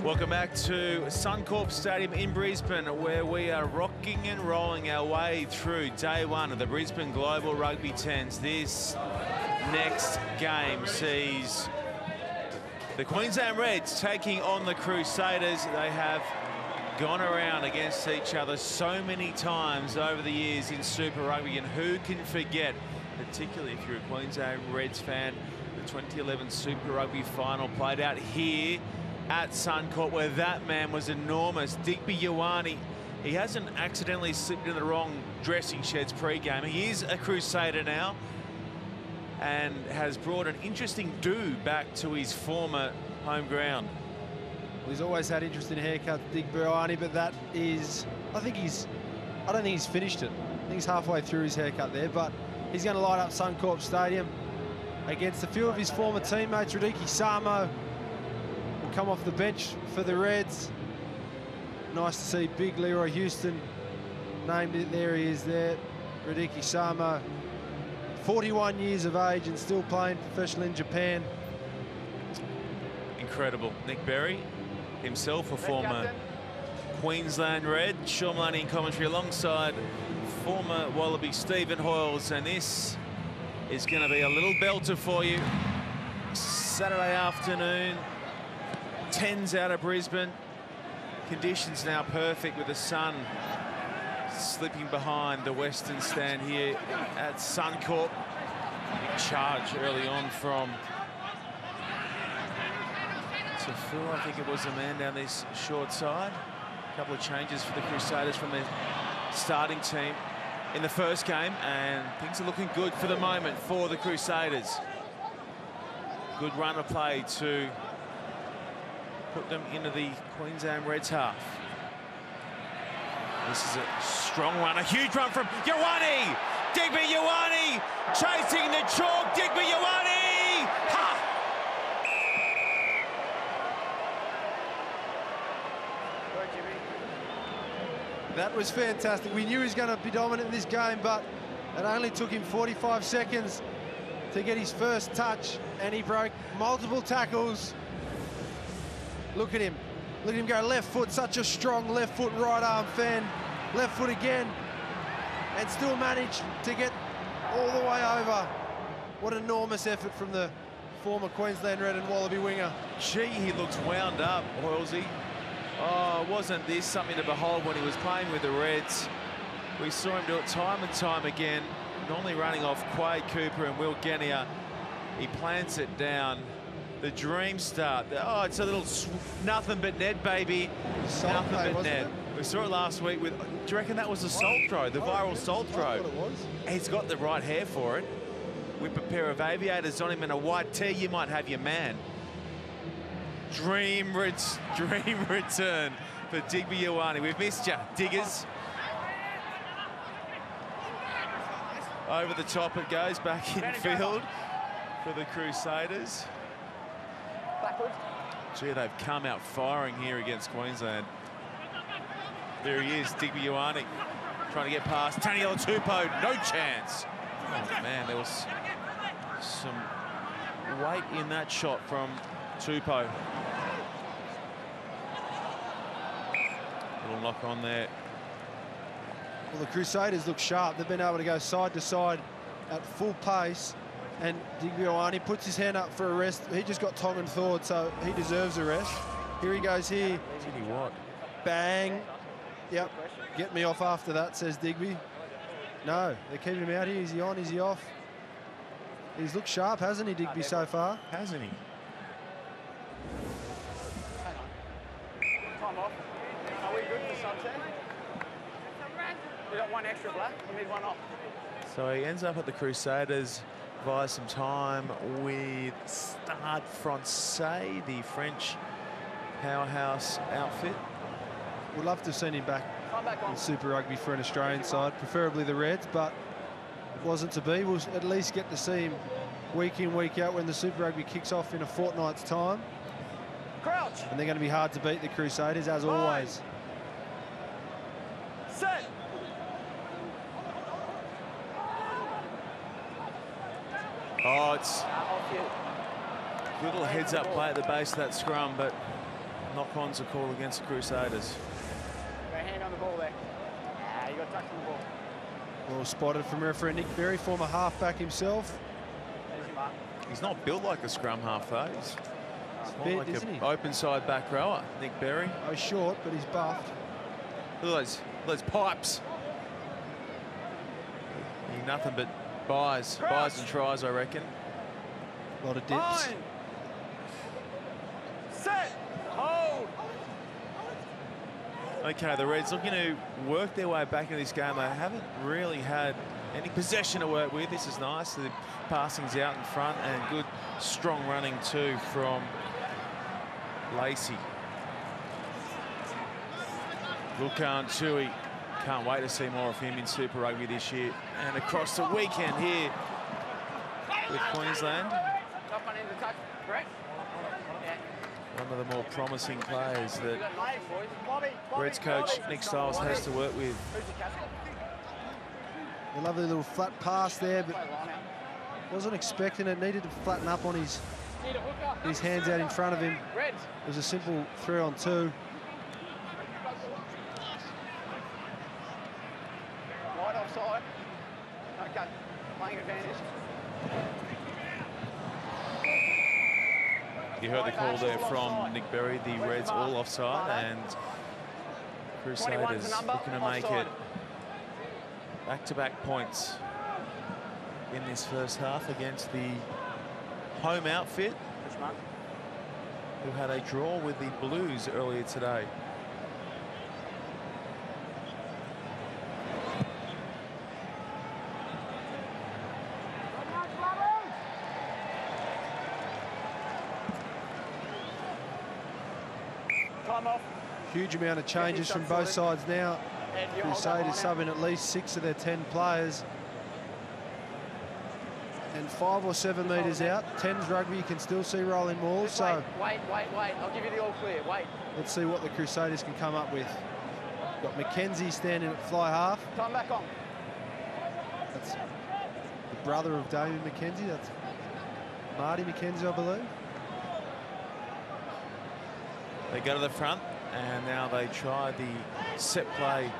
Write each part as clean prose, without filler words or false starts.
Welcome back to Suncorp Stadium in Brisbane, where we are rocking and rolling our way through day one of the Brisbane Global Rugby Tens. This next game sees the Queensland Reds taking on the Crusaders. They have gone around against each other so many times over the years in Super Rugby, and who can forget, particularly if you're a Queensland Reds fan, the 2011 Super Rugby final played out here at Suncorp, where that man was enormous. Digby Ioane, he hasn't accidentally slipped in the wrong dressing sheds pre-game. He is a Crusader now and has brought an interesting do back to his former home ground. Well, he's always had interesting haircuts, Digby Ioane, but that is, I don't think he's finished it. I think he's halfway through his haircut there, but he's going to light up Suncorp Stadium against a few of his former teammates. Radike Samo will come off the bench for the Reds. Nice to see big Leroy Houston named it. There he is there, Radike Samo. 41 years of age and still playing professional in Japan. Incredible. Nick Berry, himself a former Queensland Red. Sean Maloney in commentary alongside former Wallaby Stephen Hoyles, and this is going to be a little belter for you. Saturday afternoon, Tens out of Brisbane. Conditions now perfect with the sun slipping behind the western stand here at Suncorp. Big charge early on from Tafua. I think it was the man down this short side. A couple of changes for the Crusaders from their starting team in the first game, and things are looking good for the moment for the Crusaders. Good run of play to put them into the Queensland Reds half. This is a strong run, a huge run from Ioane! Digby Ioane chasing the chalk. Digby Ioane! Ha! That was fantastic. We knew he was going to be dominant in this game, but it only took him 45 seconds to get his first touch, and he broke multiple tackles. Look at him. Look at him go left foot, such a strong left foot, right arm fend. Left foot again, and still managed to get all the way over. What an enormous effort from the former Queensland Red and Wallaby winger. Gee, he looks wound up, Hoylesy. Oh, wasn't this something to behold when he was playing with the Reds? We saw him do it time and time again, normally running off Quade Cooper and Will Genia. He plants it down. The dream start. Oh, it's a little nothing but net, baby. Nothing but net. We saw it last week with, do you reckon that was a salt throw, the viral salt throw? That's what it was. He's got the right hair for it. Whip a pair of aviators on him and a white tee, you might have your man. Dream return for Digby Ioane. We've missed you, Diggers. Over the top it goes, back in field for the Crusaders. Backwards. Gee, they've come out firing here against Queensland. There he is, Digby Ioane, trying to get past Taniela Tupou. No chance. Oh, man, there was some weight in that shot from Tupou. Little knock on there. Well, the Crusaders look sharp. They've been able to go side to side at full pace, and Digby Ioane puts his hand up for a rest. He just got tongue and thawed, so he deserves a rest. Here he goes here. Did he what? Bang. Yep, get me off after that, says Digby. No, they're keeping him out here. Is he on? Is he off? He's looked sharp, hasn't he, Digby, so far? Hasn't he? Time off. Are we good for sunset? We got one extra black. We need one off. So he ends up at the Crusaders via some time with Stade Francais, the French powerhouse outfit. Would love to have seen him back On. in Super Rugby for an Australian side, preferably the Reds, but it wasn't to be. We'll at least get to see him week in, week out when the Super Rugby kicks off in a fortnight's time. Crouch. And they're going to be hard to beat, the Crusaders, as always. Set. Oh, it's Off you. little heads-up play at the base of that scrum, but knock-ons are called against the Crusaders. Got a hand on the ball there. You got touch on the ball. Well spotted from referee Nick Berry, former halfback himself. There's your mark. He's not built like a scrum half, though. He's more Fit, like isn't he? an open side back rower, Nick Berry. Oh, short, but he's buffed. Look at those pipes. He nothing but buys and tries, I reckon. A lot of dips. Line. Set. Hold. Okay, the Reds looking to work their way back into this game. They haven't really had any possession to work with. This is nice. The passing's out in front and good strong running too from Lacey. Lukan Tui. Can't wait to see more of him in Super Rugby this year. And across the weekend here with Queensland. Up on into the touch. Brett. Yeah. One of the more promising players that You got knives, boys. Bobby. Reds coach Nick Stiles has to work with. Who's the captain? A lovely little flat pass there, but Play line out. wasn't expecting it. Needed to flatten up on his Need a hooker. hands out in front of him. Reds. It was a simple 3-on-2. Wide offside. Okay. Playing advantage. You heard the call there from Nick Berry, the Reds all offside, and Crusaders looking to make it back-to-back points in this first half against the home outfit, who had a draw with the Blues earlier today. Time off. Huge amount of changes from both sides now. And you hold that Crusaders line out. subbing at least 6 of their 10 players. And 5 or 7 metres out. 10s rugby, you can still see rolling malls. Just So wait. I'll give you the all clear. Wait. let's see what the Crusaders can come up with. Got McKenzie standing at fly half. Time back on. That's the brother of Damien McKenzie. That's Marty McKenzie, I believe. They go to the front, and now they try the set play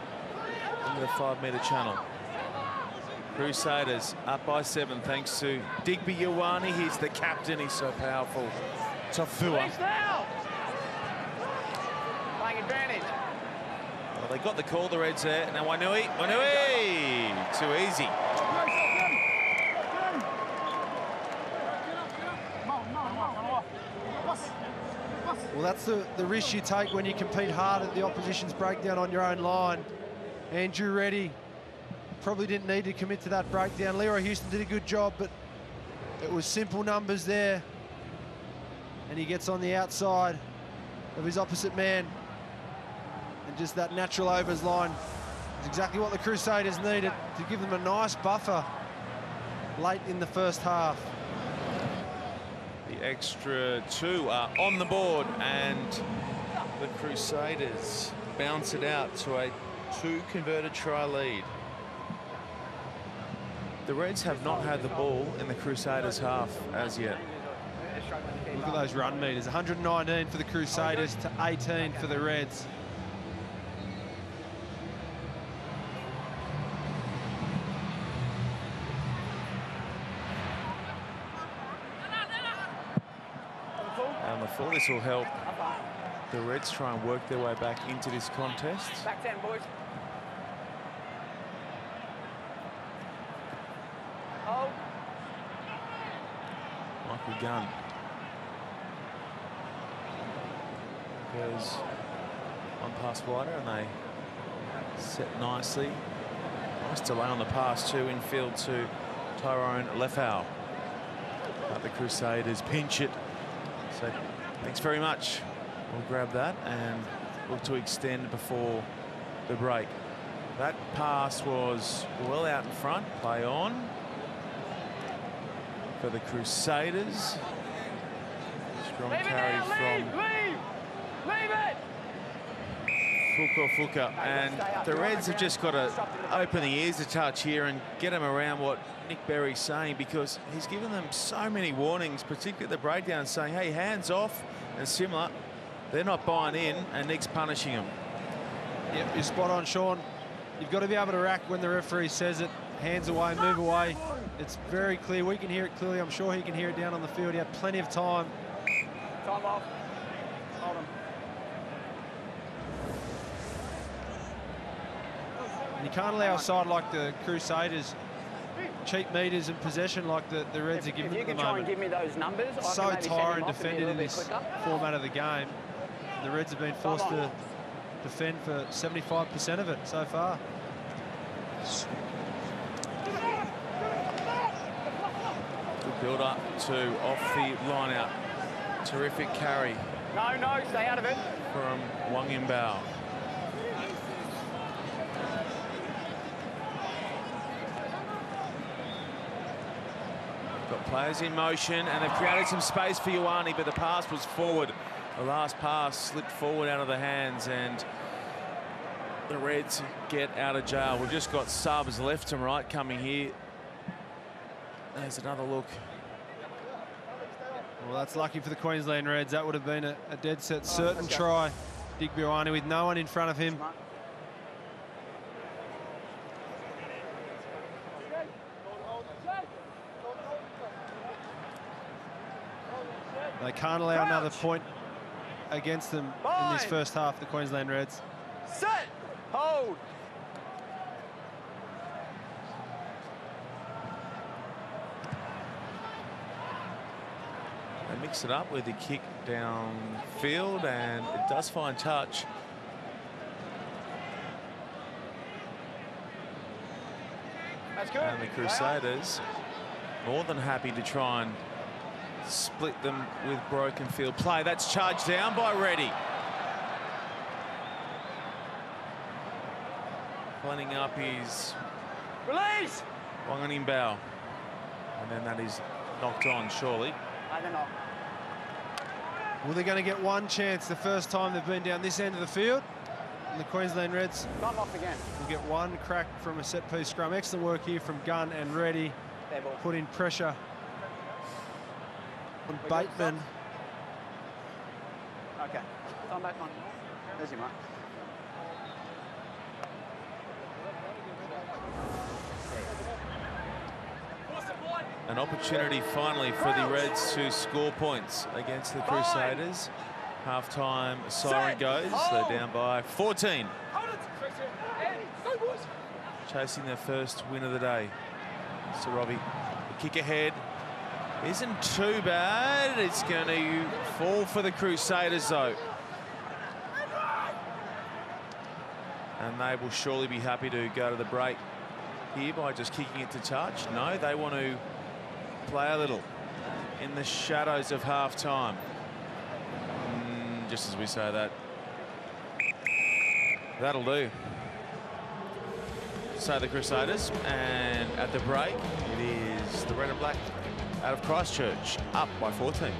into the 5-metre channel. Crusaders up by 7 thanks to Digby Ioane. He's the captain. He's so powerful. Tafua. Release now. Playing advantage. Well, they got the call, the Reds there. Now Wainui. Too easy. Well, that's the risk you take when you compete hard at the opposition's breakdown on your own line. Andrew Reddy probably didn't need to commit to that breakdown. Leroy Houston did a good job, but it was simple numbers there. And he gets on the outside of his opposite man. And just that natural overs line is exactly what the Crusaders needed to give them a nice buffer late in the first half. The extra 2 are on the board, and the Crusaders bounce it out to a 2 converted try lead. The Reds have not had the ball in the Crusaders' half as yet. Look at those run meters, 119 for the Crusaders to 18 for the Reds. And before this will help the Reds try and work their way back into this contest. Back 10, boys. Oh. Michael Gunn goes on past wider, and they set nicely. Nice delay on the pass too, infield to Tyrone Lefau. But the Crusaders pinch it. So thanks very much. We'll grab that and look to extend before the break. That pass was well out in front. Play on for the Crusaders. Strong Leave it carry now, from leave it! Fuka. And the Reds have just got to open the ears a touch here and get them around what Nick Berry's saying, because he's given them so many warnings, particularly at the breakdown, saying, hey, hands off and similar. They're not buying in, and Nick's punishing them. Yep, you're spot on, Sean. You've got to be able to rack when the referee says it. Hands away, move away. It's very clear. We can hear it clearly. I'm sure he can hear it down on the field. He had plenty of time. Time off. Hold him. And you can't allow a side like the Crusaders cheap meters and possession like the Reds are giving If you them at can the try moment. and give me those numbers, I So can maybe send tiring him off to be a defending little in bit this quicker. format of the game. The Reds have been forced to defend for 75% of it so far. Good build up to off the line out. Terrific carry No, stay out of it. from Wang Yimbao. Got players in motion, and they've created some space for Ioane, but the pass was forward. The last pass slipped forward out of the hands, and the Reds get out of jail. We've just got subs left and right coming here. There's another look. Well, that's lucky for the Queensland Reds. That would have been a dead set certain try. Digby Ioane with no one in front of him. They can't allow another point against them in this first half, the Queensland Reds. Set. Hold. They mix it up with the kick downfield, and it does find touch. That's good. And the Crusaders more than happy to try and split them with broken field play. That's charged down by Reddy. Cleaning up his Release. Wang Yimbao. And then that is knocked on, surely. No, they're not. Well, they're going to get one chance the first time they've been down this end of the field. And the Queensland Reds Time off again. will get one crack from a set-piece scrum. Excellent work here from Gunn and Reddy. Fair ball. Put in pressure on Bateman. Okay. Time back on. There's your mark. An opportunity finally for the Reds to score points against the Crusaders. Half-time siren goes. They're down by 14. Chasing their first win of the day. So Robbie, the kick ahead isn't too bad. It's going to fall for the Crusaders though. And they will surely be happy to go to the break here by just kicking it to touch. No, they want to play a little in the shadows of half-time. Just as we say that. That'll do. So the Crusaders, and at the break, it is the Red and Black out of Christchurch, up by 14.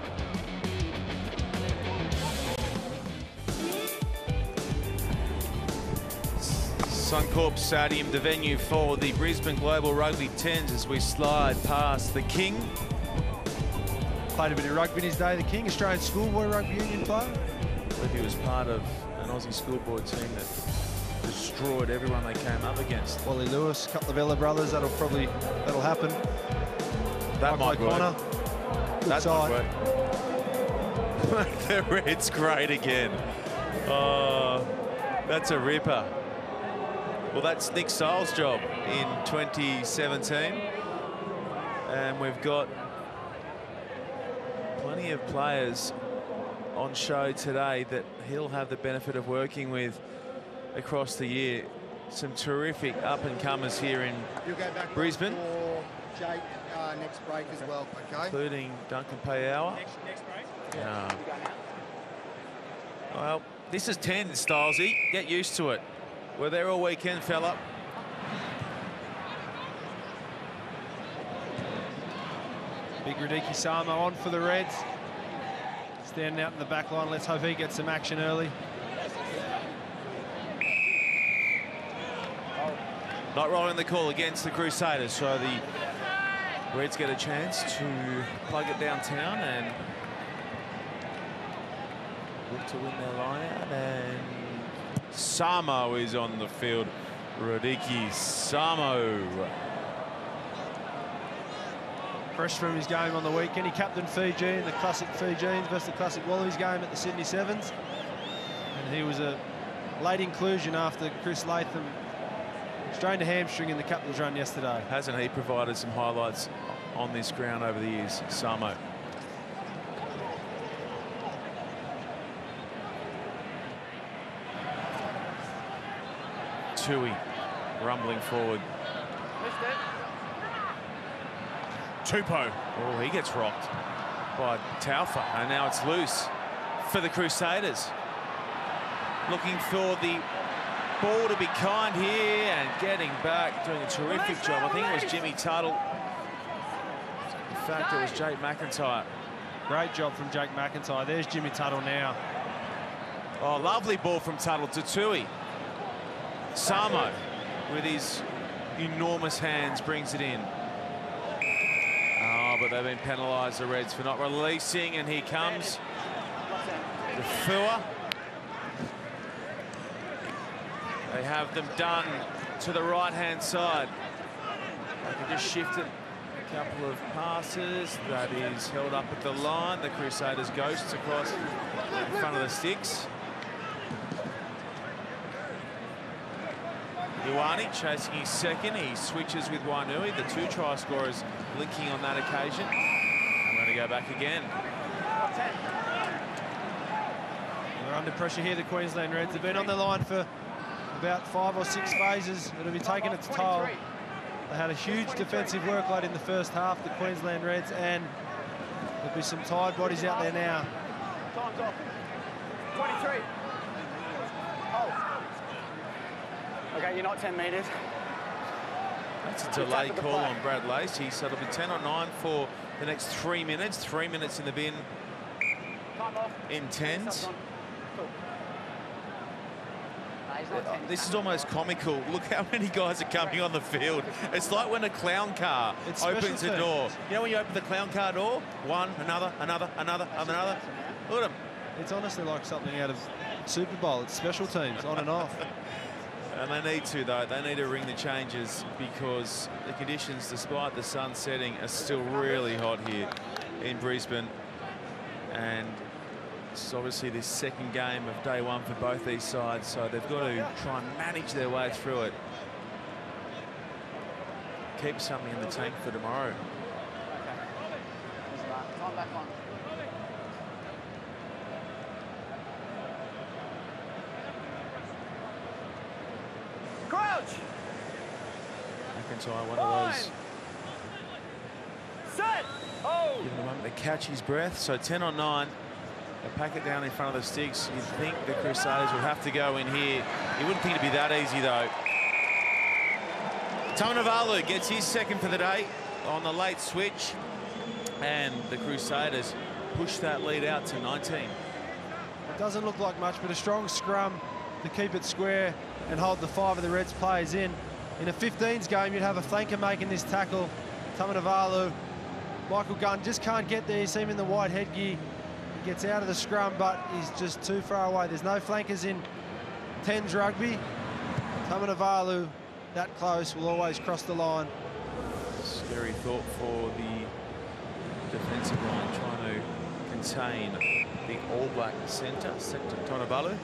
Suncorp Stadium, the venue for the Brisbane Global Rugby 10s as we slide past the King. Played a bit of rugby in his day. The King, Australian schoolboy rugby union player. I believe he was part of an Aussie schoolboy team that destroyed everyone they came up against. Wally Lewis, a couple of Ella brothers. That'll happen. That might work. O'Connor. That side. might work. The Red's great again. Oh, that's a ripper. Well, that's Nick Stiles' job in 2017. And we've got plenty of players on show today that he'll have the benefit of working with across the year. Some terrific up-and-comers here in Brisbane. For Jake next break as well, okay? Including Duncan Payawa. Well, this is 10, Stilesy. Get used to it. We're there all weekend, fella. Big Radiki Samo on for the Reds. Standing out in the back line. Let's hope he gets some action early. Not rolling the call against the Crusaders, so the Reds get a chance to plug it downtown and look to win their line out, and Samo is on the field. Radiki Samo. Fresh from his game on the weekend, he captained Fiji in the Classic Fijians versus the Classic Wallabies game at the Sydney Sevens. And he was a late inclusion after Chris Latham strained a hamstring in the captain's run yesterday. Hasn't he provided some highlights on this ground over the years, Samo? Tui rumbling forward. Tupou. Oh, he gets rocked by Taufa, and now it's loose for the Crusaders. Looking for the ball to be kind here and getting back, doing a terrific job. I think it was Jimmy Tuttle. In fact, it was Jake McIntyre. Great job from Jake McIntyre. There's Jimmy Tuttle now. Oh, lovely ball from Tuttle to Tui. Samo, with his enormous hands, brings it in. Oh, but they've been penalised, the Reds, for not releasing, and here comes the Fua. They have them done to the right-hand side. They can just shift it a couple of passes. That is held up at the line. The Crusaders ghosts across in front of the sticks. Ioane chasing his second. He switches with Wainui, the two try scorers linking on that occasion. I'm going to go back again. They're under pressure here, the Queensland Reds. They've been on the line for about 5 or 6 phases. It'll be taking its toll. They had a huge defensive workload in the first half, the Queensland Reds, and there'll be some tired bodies out there now. Time's off. 23. Oh. Okay, you're not 10 metres. That's a delay call on Brad Lacey, so it'll be 10 on 9 for the next 3 minutes. 3 minutes in the bin in 10s. This is almost comical. Look how many guys are coming on the field. It's like when a clown car opens a door. You know when you open the clown car door? One, another. Look at them. It's honestly like something out of Super Bowl. It's special teams, on and off. And they need to, though. They need to ring the changes because the conditions, despite the sun setting, are still really hot here in Brisbane. And it's obviously this second game of day one for both these sides, so they've got to try and manage their way through it. Keep something in the tank for tomorrow. Time back on. Crouch! McIntyre, one of those. Set! Oh! Give him a moment to catch his breath. So 10 on 9. They pack it down in front of the sticks. You'd think the Crusaders would have to go in here. You wouldn't think it'd be that easy, though. Tamanavalu gets his second for the day on the late switch. And the Crusaders push that lead out to 19. It doesn't look like much, but a strong scrum to keep it square and hold the 5 of the Reds players in. In a 15s game, you'd have a flanker making this tackle. Tamanavalu. Michael Gunn just can't get there. You see him in the white headgear. He gets out of the scrum, but he's just too far away. There's no flankers in 10s rugby. Tamanavalu, that close, will always cross the line. Scary thought for the defensive line, trying to contain the All Black centre, Tamanavalu.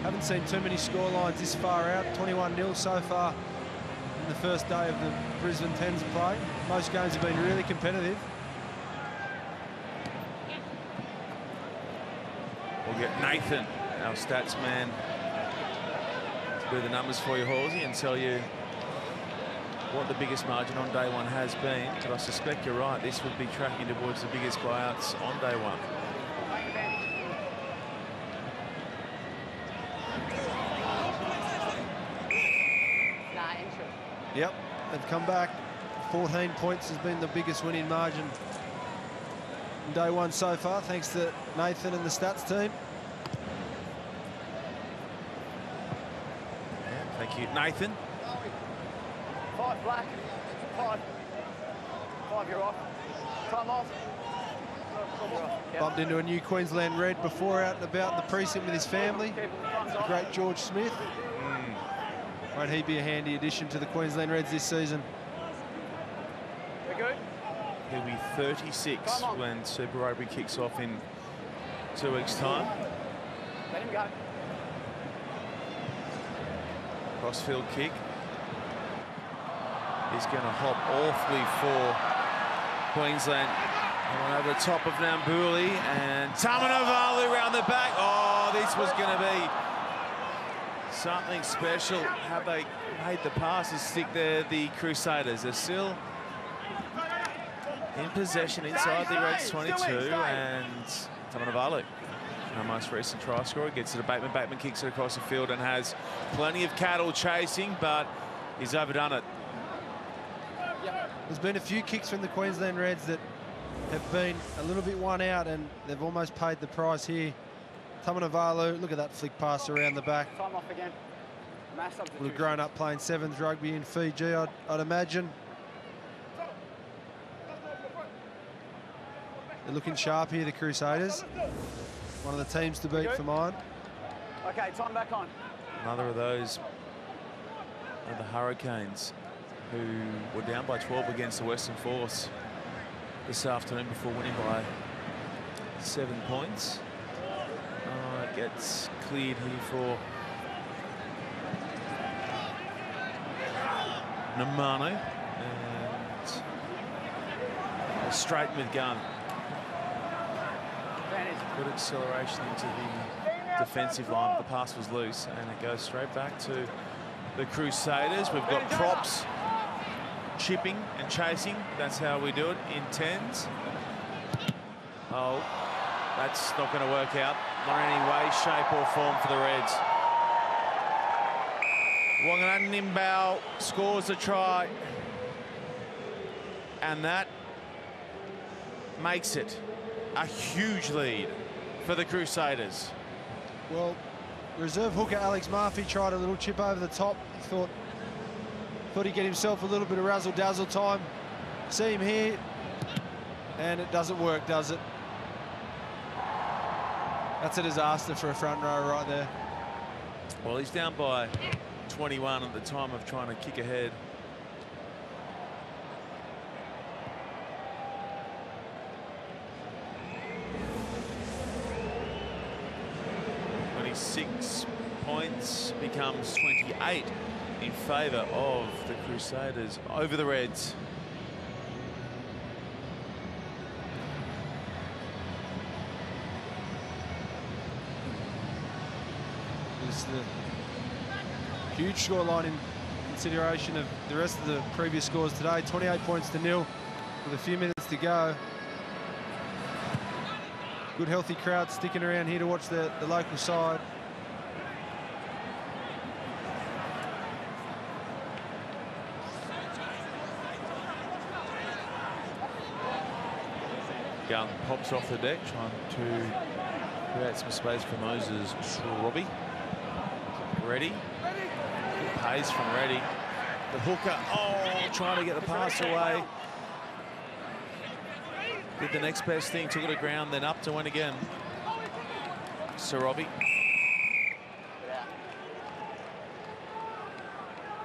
Haven't seen too many scorelines this far out. 21-0 so far in the first day of the Brisbane 10s play. Most games have been really competitive. We'll get Nathan, our stats man, to do the numbers for you, Halsey, and tell you what the biggest margin on day one has been. But I suspect you're right. This would be tracking towards the biggest buyouts on day one. Yep, they've come back. 14 points has been the biggest winning margin in day one so far, thanks to Nathan and the stats team. Yeah, thank you, Nathan. 5 black. 5. 5, you're off. Time off. Yep. Bumped into a new Queensland Red before out and about in the precinct with his family. The great George Smith. Won't he be a handy addition to the Queensland Reds this season? We're good? He'll be 36 when Super Rugby kicks off in 2 weeks' time. Let him go. Crossfield kick. He's going to hop awfully for Queensland. Over the top of Nambouli and Tamanavalu round the back. Oh, this was going to be something special. Have they made the passes stick there, the Crusaders? They're still in possession inside the Reds 22, and Tamanavalu, our most recent try scorer, gets it to Bateman. Bateman kicks it across the field and has plenty of cattle chasing, but he's overdone it. There's been a few kicks from the Queensland Reds that have been a little bit one out, and they've almost paid the price here. Tamanavalu, look at that flick pass around the back. Time off again. Mass substitution. Would have grown up playing sevens rugby in Fiji, I'd imagine. They're looking sharp here, the Crusaders. One of the teams to beat for mine. Okay, time back on. Another of those are the Hurricanes, who were down by 12 against the Western Force this afternoon before winning by 7 points. It gets cleared here for Namanu, and straight with gun. Good acceleration into the defensive line. The pass was loose, and it goes straight back to the Crusaders. We've got props chipping and chasing. That's how we do it in 10s. Oh, that's not going to work out. Not in any way, shape or form for the Reds. Wanganui Nimbao scores a try, and that makes it a huge lead for the Crusaders. Well, reserve hooker Alex Murphy tried a little chip over the top. He thought he'd get himself a little bit of razzle-dazzle time. See him here, and it doesn't work, does it? That's a disaster for a front row right there. Well, he's down by 21 at the time of trying to kick ahead. Six points becomes 28 in favour of the Crusaders over the Reds. It's the huge scoreline in consideration of the rest of the previous scores today. 28 points to 0 with a few minutes to go. Good healthy crowd sticking around here to watch the local side. Gun pops off the deck, trying to create some space for Moses Robbie. Ready. Good pace from Ready. The hooker, oh, trying to get the pass away. Did the next best thing, took it to ground, then up to win again. Robbie.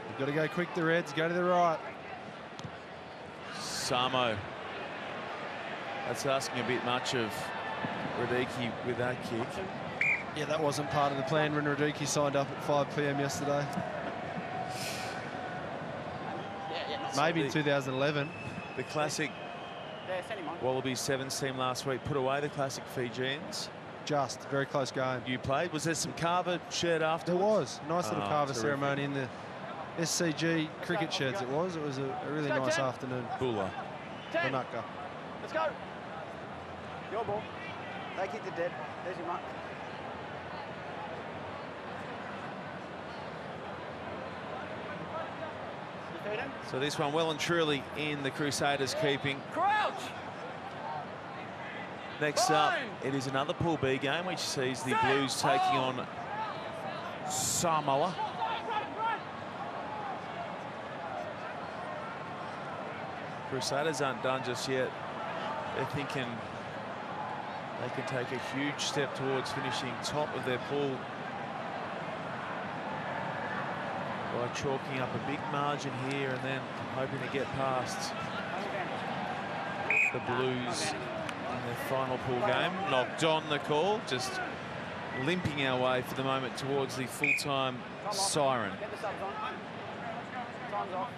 You've got to go quick, the Reds, go to the right. Samo. That's asking a bit much of Radicki with that kick. Yeah, that wasn't part of the plan when Radicki signed up at 5 p.m. yesterday. Maybe in 2011. The classic Wallabies Sevens team last week put away the classic Fijians. Just very close game. You played. Was there some carver shared after? There was. Nice little carver terrific ceremony in the SCG cricket sheds. It was a really nice afternoon. Bulla. Banaka. Let's go. Your ball. They kicked it dead. There's your mark. So this one well and truly in the Crusaders' keeping. Crouch. Next up, it is another Pool B game, which sees the Blues taking on Samoa. Crusaders aren't done just yet. They're thinking they can take a huge step towards finishing top of their pool by chalking up a big margin here and then hoping to get past the Blues in their final pool game. Knocked on the call, just limping our way for the moment towards the full-time siren. Get the subs on. Time's off.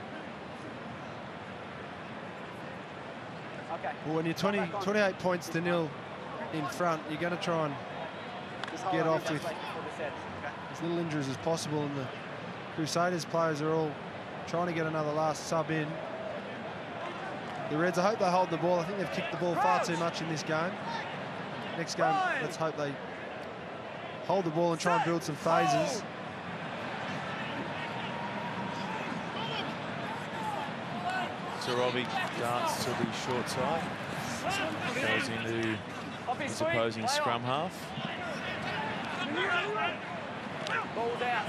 Okay. Well, when you're 28 points to nil in front, you're going to try and get off with as little injuries as possible, and the Crusaders players are all trying to get another last sub in. The Reds, I hope they hold the ball. I think they've kicked the ball far too much in this game. Next game, let's hope they hold the ball and try and build some phases. So Robbie darts to the short side. Goes into his opposing scrum half. Ball's out.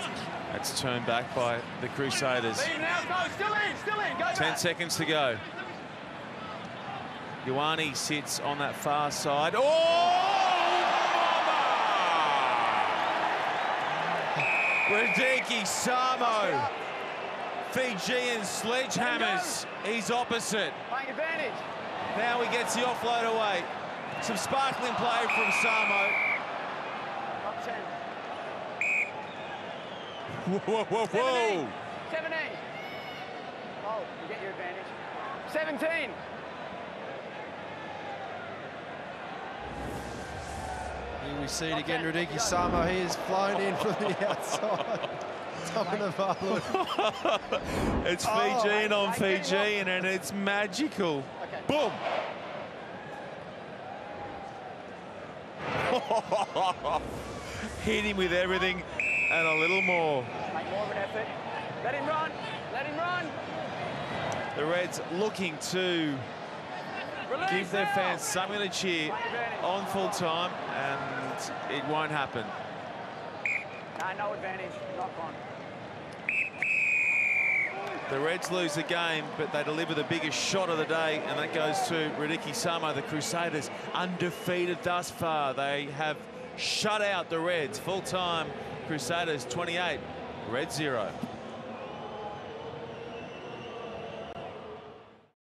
That's turned back by the Crusaders. Leave now, go, still in, go 10 back. seconds to go. Ioane sits on that far side. Oh! Radike Samo. Fijian sledgehammers. He's opposite. Playing advantage. Now he gets the offload away. Some sparkling play from Samo. Top 10. Whoa, whoa, whoa. 17. Oh, you get your advantage. 17. Here we see it again, Radike Samo. He has flown in from the outside. Tamanavalu. It's Fijian on Fijian, and it's magical. Okay. Boom. Hit him with everything and a little more. Make more of an effort. Let him run. Let him run. The Reds looking to Release give their now. fans something to cheer on full time, and it won't happen. No advantage. Knock on. The Reds lose the game, but they deliver the biggest shot of the day, and that goes to Radike Samo. The Crusaders undefeated thus far. They have shut out the Reds. Full time, Crusaders 28, Reds 0.